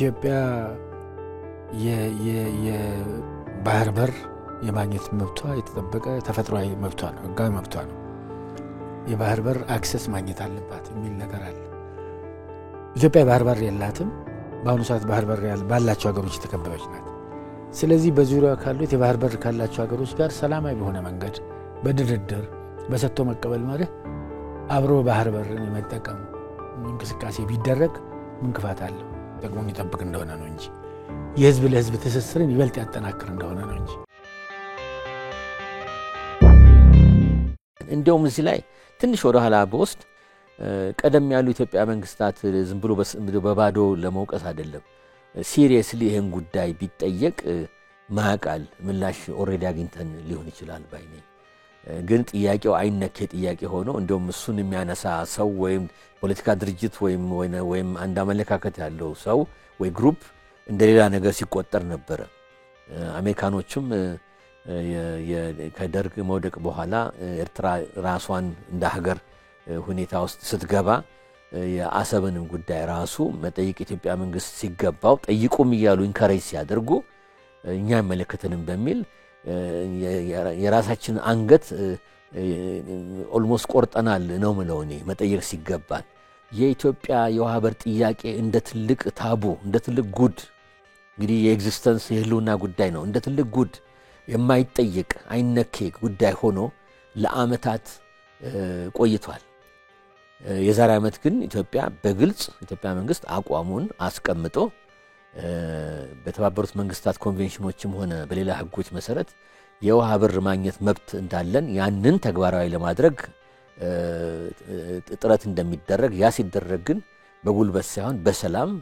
ኢትዮጵያ የባህር በር የማግኘት መብቷ የተጠበቀ ተፈጥሯዊ መብቷ ነው፣ ህጋዊ መብቷ ነው። የባህር በር አክሰስ ማግኘት አለባት የሚል ነገር አለ። ኢትዮጵያ ባህር በር የላትም። በአሁኑ ሰዓት ባህር በር ባላቸው ሀገሮች ተከበበች ናት። ስለዚህ በዙሪያው ካሉት የባህር በር ካላቸው ሀገሮች ጋር ሰላማዊ በሆነ መንገድ በድርድር በሰጥቶ መቀበል ማለት አብሮ ባህር በርን መጠቀም እንቅስቃሴ ቢደረግ ምን ክፋት አለው? ደግሞ ይጠብቅ እንደሆነ ነው እንጂ የህዝብ ለህዝብ ትስስርን ይበልጥ ያጠናክር እንደሆነ ነው እንጂ። እንደውም እዚህ ላይ ትንሽ ወደ ኋላ በውስጥ ቀደም ያሉ ኢትዮጵያ መንግስታት ዝም ብሎ በባዶ ለመውቀስ አይደለም፣ ሲሪየስሊ ይሄን ጉዳይ ቢጠየቅ ማቃል ምላሽ ኦሬዲ አግኝተን ሊሆን ይችላል ባይኔ። ግን ጥያቄው አይነኬ ጥያቄ ሆኖ እንደውም እሱን የሚያነሳ ሰው ወይም ፖለቲካ ድርጅት ወይም አንድ አመለካከት ያለው ሰው ወይ ግሩፕ እንደሌላ ነገር ሲቆጠር ነበር። አሜሪካኖችም ከደርግ መውደቅ በኋላ ኤርትራ ራሷን እንደ ሀገር ሁኔታ ውስጥ ስትገባ የአሰብንም ጉዳይ ራሱ መጠየቅ ኢትዮጵያ መንግስት ሲገባው ጠይቁም እያሉ ኢንካሬጅ ሲያደርጉ እኛ መለከተንም በሚል የራሳችን አንገት ኦልሞስት ቆርጠናል ነው ምለውኔ መጠየቅ ሲገባል። የኢትዮጵያ የውሃ በር ጥያቄ እንደ ትልቅ ታቡ እንደ ትልቅ ጉድ እንግዲህ የኤግዚስተንስ የህልውና ጉዳይ ነው። እንደ ትልቅ ጉድ የማይጠየቅ አይነኬ ጉዳይ ሆኖ ለአመታት ቆይቷል። የዛሬ አመት ግን ኢትዮጵያ በግልጽ ኢትዮጵያ መንግስት አቋሙን አስቀምጦ በተባበሩት መንግስታት ኮንቬንሽኖችም ሆነ በሌላ ህጎች መሰረት የውሃ በር ማግኘት መብት እንዳለን ያንን ተግባራዊ ለማድረግ ጥረት እንደሚደረግ ያ ሲደረግ ግን በጉልበት ሳይሆን በሰላም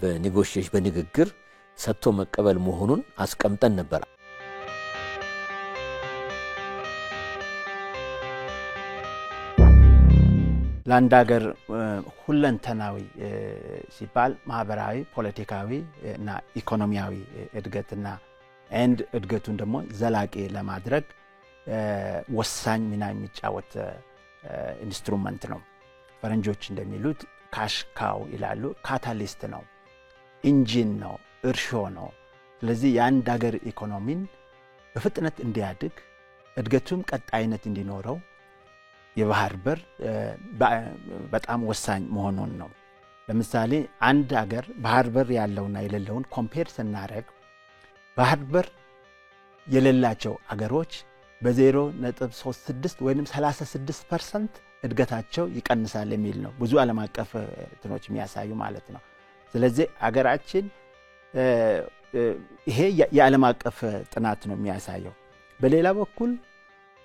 በኔጎሺዬሽን በንግግር ሰጥቶ መቀበል መሆኑን አስቀምጠን ነበር። ለአንድ ሀገር ሁለንተናዊ ሲባል ማህበራዊ፣ ፖለቲካዊ እና ኢኮኖሚያዊ እድገትና እድገቱን ደግሞ ዘላቂ ለማድረግ ወሳኝ ሚና የሚጫወት ኢንስትሩመንት ነው። ፈረንጆች እንደሚሉት ካሽ ካው ይላሉ። ካታሊስት ነው፣ ኢንጂን ነው፣ እርሾ ነው። ስለዚህ የአንድ ሀገር ኢኮኖሚን በፍጥነት እንዲያድግ እድገቱም ቀጣይነት እንዲኖረው የባህር በር በጣም ወሳኝ መሆኑን ነው። ለምሳሌ አንድ ሀገር ባህር በር ያለውና የሌለውን ኮምፔር ስናደርግ ባህር በር የሌላቸው ሀገሮች በ0.36 ወይንም 36% እድገታቸው ይቀንሳል የሚል ነው ብዙ ዓለም አቀፍ እንትኖች የሚያሳዩ ማለት ነው። ስለዚህ ሀገራችን ይሄ የዓለም አቀፍ ጥናት ነው የሚያሳየው። በሌላ በኩል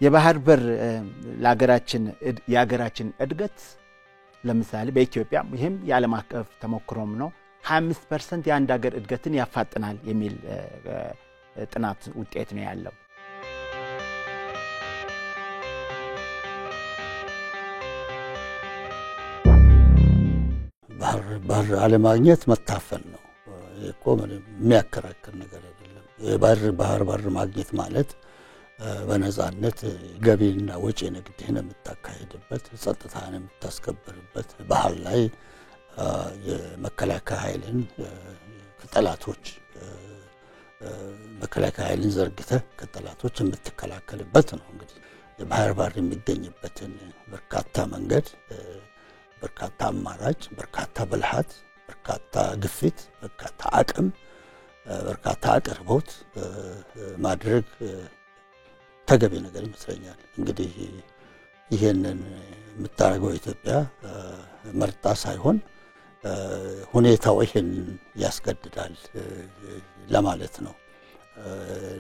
የባህር በር የሀገራችን እድገት ለምሳሌ በኢትዮጵያ ይሄም የዓለም አቀፍ ተሞክሮም ነው 25% የአንድ ሀገር እድገትን ያፋጥናል የሚል ጥናት ውጤት ነው ያለው። ባህር አለማግኘት መታፈን ነው እኮ ምንም የሚያከራክር ነገር አይደለም። ባህር በር ማግኘት ማለት በነፃነት ገቢና ወጪ ንግድህን የምታካሂድበት ጸጥታን የምታስከብርበት ባህር ላይ የመከላከያ ኃይልን ከጠላቶች መከላከያ ኃይልን ዘርግተህ ከጠላቶች የምትከላከልበት ነው። እንግዲህ የባህር በር የሚገኝበትን በርካታ መንገድ፣ በርካታ አማራጭ፣ በርካታ ብልሃት፣ በርካታ ግፊት፣ በርካታ አቅም፣ በርካታ አቅርቦት ማድረግ ተገቢ ነገር ይመስለኛል። እንግዲህ ይሄንን የምታረገው ኢትዮጵያ መርጣ ሳይሆን ሁኔታው ይሄን ያስገድዳል ለማለት ነው።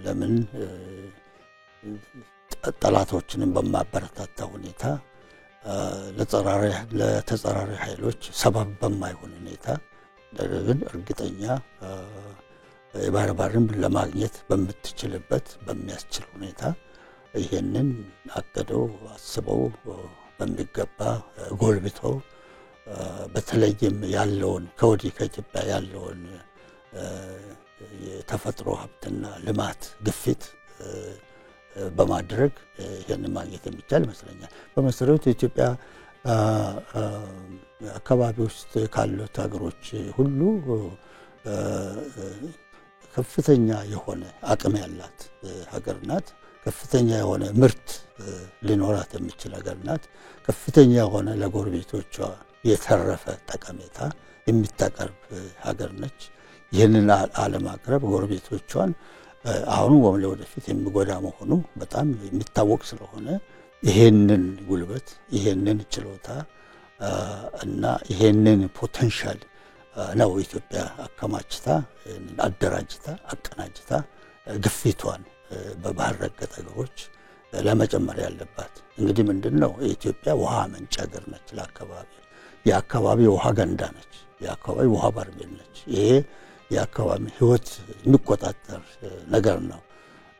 ለምን ጠላቶችንም በማበረታታ ሁኔታ ለተጻራሪ ኃይሎች ሰበብ በማይሆን ሁኔታ ግን እርግጠኛ የባህር በርን ለማግኘት በምትችልበት በሚያስችል ሁኔታ ይሄንን አቀደው አስበው በሚገባ ጎልብተው በተለይም ያለውን ከወዲህ ከኢትዮጵያ ያለውን የተፈጥሮ ሀብትና ልማት ግፊት በማድረግ ይሄንን ማግኘት የሚቻል ይመስለኛል። በመሰረቱ ኢትዮጵያ አካባቢ ውስጥ ካሉት ሀገሮች ሁሉ ከፍተኛ የሆነ አቅም ያላት ሀገር ናት። ከፍተኛ የሆነ ምርት ሊኖራት የሚችል ሀገር ናት። ከፍተኛ የሆነ ለጎረቤቶቿ የተረፈ ጠቀሜታ የሚታቀርብ ሀገር ነች። ይህንን አለማቅረብ ጎረቤቶቿን አሁን ወደፊት የሚጎዳ መሆኑ በጣም የሚታወቅ ስለሆነ ይሄንን ጉልበት ይሄንን ችሎታ እና ይሄንን ፖቴንሻል ነው ኢትዮጵያ አከማችታ አደራጅታ አቀናጅታ ግፊቷን በባህር ረገጥ ሀገሮች ለመጨመር ያለባት። እንግዲህ ምንድነው ኢትዮጵያ ውሃ መንጭ ሀገር ነች። የአካባቢ ውሃ ገንዳ ነች። የአካባቢ ውሃ ባለቤት ነች። ይሄ የአካባቢ ህይወት የሚቆጣጠር ነገር ነው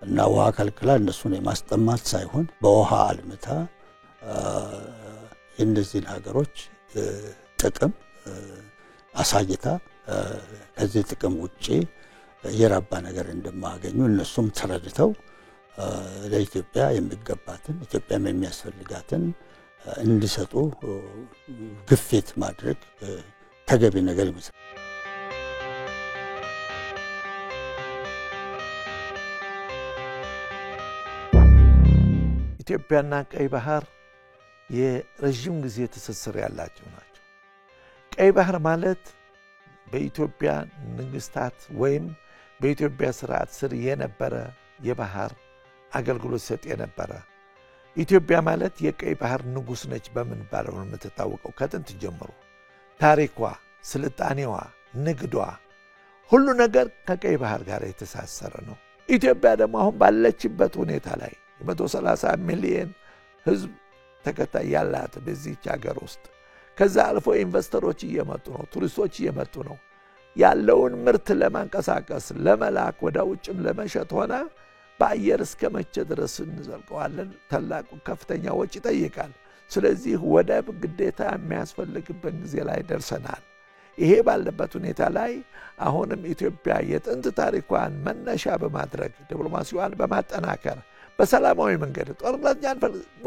እና ውሃ ከልክላ እነሱን የማስጠማት ሳይሆን በውሃ አልምታ እነዚህን ሀገሮች ጥቅም አሳይታ ከዚህ ጥቅም ውጪ የራባ ነገር እንደማያገኙ እነሱም ተረድተው ለኢትዮጵያ የሚገባትን ኢትዮጵያም የሚያስፈልጋትን እንዲሰጡ ግፊት ማድረግ ተገቢ ነገር ይመስላል። ኢትዮጵያና ቀይ ባህር የረጅም ጊዜ ትስስር ያላቸው ናቸው። ቀይ ባህር ማለት በኢትዮጵያ ንግስታት ወይም በኢትዮጵያ ስርዓት ስር የነበረ የባህር አገልግሎት ሰጥ የነበረ ኢትዮጵያ ማለት የቀይ ባህር ንጉስ ነች በመባል ነው የምትታወቀው። ከጥንት ጀምሮ ታሪኳ፣ ስልጣኔዋ፣ ንግዷ ሁሉ ነገር ከቀይ ባህር ጋር የተሳሰረ ነው። ኢትዮጵያ ደግሞ አሁን ባለችበት ሁኔታ ላይ 130 ሚሊዮን ህዝብ ተከታይ ያላት በዚህ ሀገር ውስጥ ከዛ አልፎ ኢንቨስተሮች እየመጡ ነው፣ ቱሪስቶች እየመጡ ነው። ያለውን ምርት ለማንቀሳቀስ ለመላክ ወደ ውጭም ለመሸጥ ሆነ በአየር እስከ መቼ ድረስ እንዘልቀዋለን? ታላቁ ከፍተኛ ወጪ ይጠይቃል። ስለዚህ ወደብ ግዴታ የሚያስፈልግበት ጊዜ ላይ ደርሰናል። ይሄ ባለበት ሁኔታ ላይ አሁንም ኢትዮጵያ የጥንት ታሪኳን መነሻ በማድረግ ዲፕሎማሲዋን በማጠናከር በሰላማዊ መንገድ ጦርነት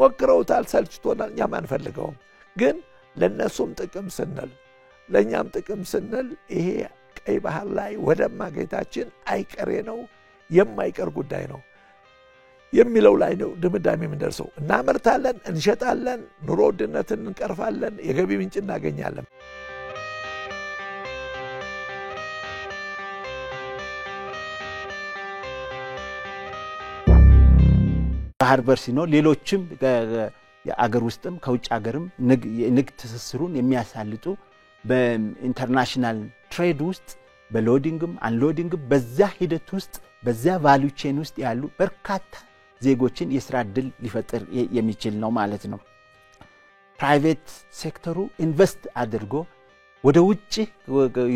ሞክረውታል፣ ሰልችቶናል፣ እኛም አንፈልገውም። ግን ለነሱም ጥቅም ስንል ለኛም ጥቅም ስንል ይሄ ቀይ ባህር ላይ ወደብ ማግኘታችን አይቀሬ ነው፣ የማይቀር ጉዳይ ነው የሚለው ላይ ነው ድምዳሜ የምንደርሰው። እናመርታለን፣ እንሸጣለን፣ ኑሮ ውድነትን እንቀርፋለን፣ የገቢ ምንጭ እናገኛለን። ባህር በር ሲኖር ሌሎችም የአገር ውስጥም ከውጭ አገርም ንግድ ትስስሩን የሚያሳልጡ በኢንተርናሽናል ትሬድ ውስጥ በሎዲንግም አንሎዲንግም በዛ ሂደት ውስጥ በዛ ቫልዩ ቼን ውስጥ ያሉ በርካታ ዜጎችን የሥራ ዕድል ሊፈጥር የሚችል ነው ማለት ነው። ፕራይቬት ሴክተሩ ኢንቨስት አድርጎ ወደ ውጭ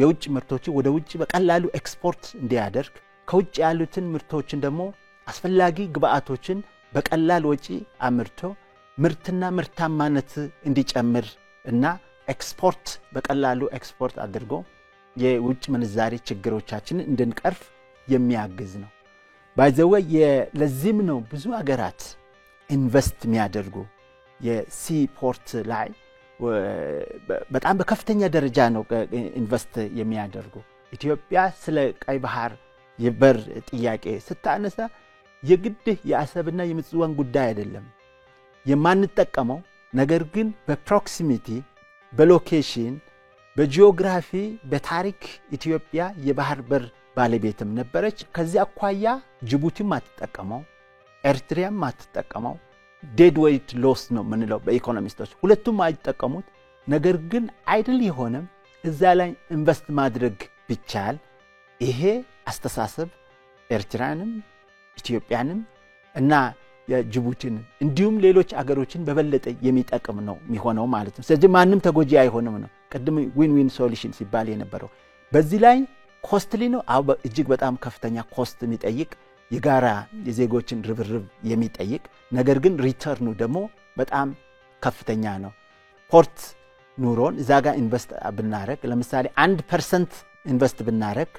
የውጭ ምርቶች ወደ ውጭ በቀላሉ ኤክስፖርት እንዲያደርግ ከውጭ ያሉትን ምርቶችን ደግሞ አስፈላጊ ግብአቶችን በቀላል ወጪ አምርቶ ምርትና ምርታማነት እንዲጨምር እና ኤክስፖርት በቀላሉ ኤክስፖርት አድርጎ የውጭ ምንዛሪ ችግሮቻችንን እንድንቀርፍ የሚያግዝ ነው። ባይዘወይ ለዚህም ነው ብዙ ሀገራት ኢንቨስት የሚያደርጉ የሲ ፖርት ላይ በጣም በከፍተኛ ደረጃ ነው ኢንቨስት የሚያደርጉ። ኢትዮጵያ ስለ ቀይ ባህር የበር ጥያቄ ስታነሳ የግድ የአሰብና የምጽዋን ጉዳይ አይደለም የማንጠቀመው፣ ነገር ግን በፕሮክሲሚቲ በሎኬሽን በጂኦግራፊ በታሪክ ኢትዮጵያ የባህር በር ባለቤትም ነበረች። ከዚህ አኳያ ጅቡቲም አትጠቀመው፣ ኤርትራም አትጠቀመው። ዴድ ዌይት ሎስ ነው ምንለው በኢኮኖሚስቶች፣ ሁለቱም አይጠቀሙት። ነገር ግን አይድል የሆነ እዛ ላይ ኢንቨስት ማድረግ ቢቻል ይሄ አስተሳሰብ ኤርትራንም ኢትዮጵያንም እና የጅቡቲን እንዲሁም ሌሎች አገሮችን በበለጠ የሚጠቅም ነው የሚሆነው ማለት ነው። ስለዚህ ማንም ተጎጂ አይሆንም ነው ቀድም ዊን ዊን ሶሉሽን ሲባል የነበረው። በዚህ ላይ ኮስትሊ ነው እጅግ በጣም ከፍተኛ ኮስት የሚጠይቅ የጋራ የዜጎችን ርብርብ የሚጠይቅ ነገር ግን ሪተርኑ ደግሞ በጣም ከፍተኛ ነው። ፖርት ኑሮን እዛ ጋር ኢንቨስት ብናረግ ለምሳሌ 1% ኢንቨስት ብናረግ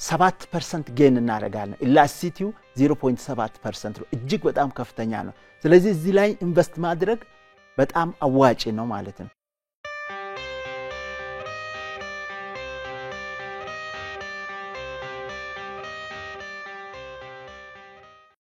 7% ጌን እናረጋለን። ኢላስቲቲው 0.7% ነው። እጅግ በጣም ከፍተኛ ነው። ስለዚህ እዚህ ላይ ኢንቨስት ማድረግ በጣም አዋጪ ነው ማለት ነው።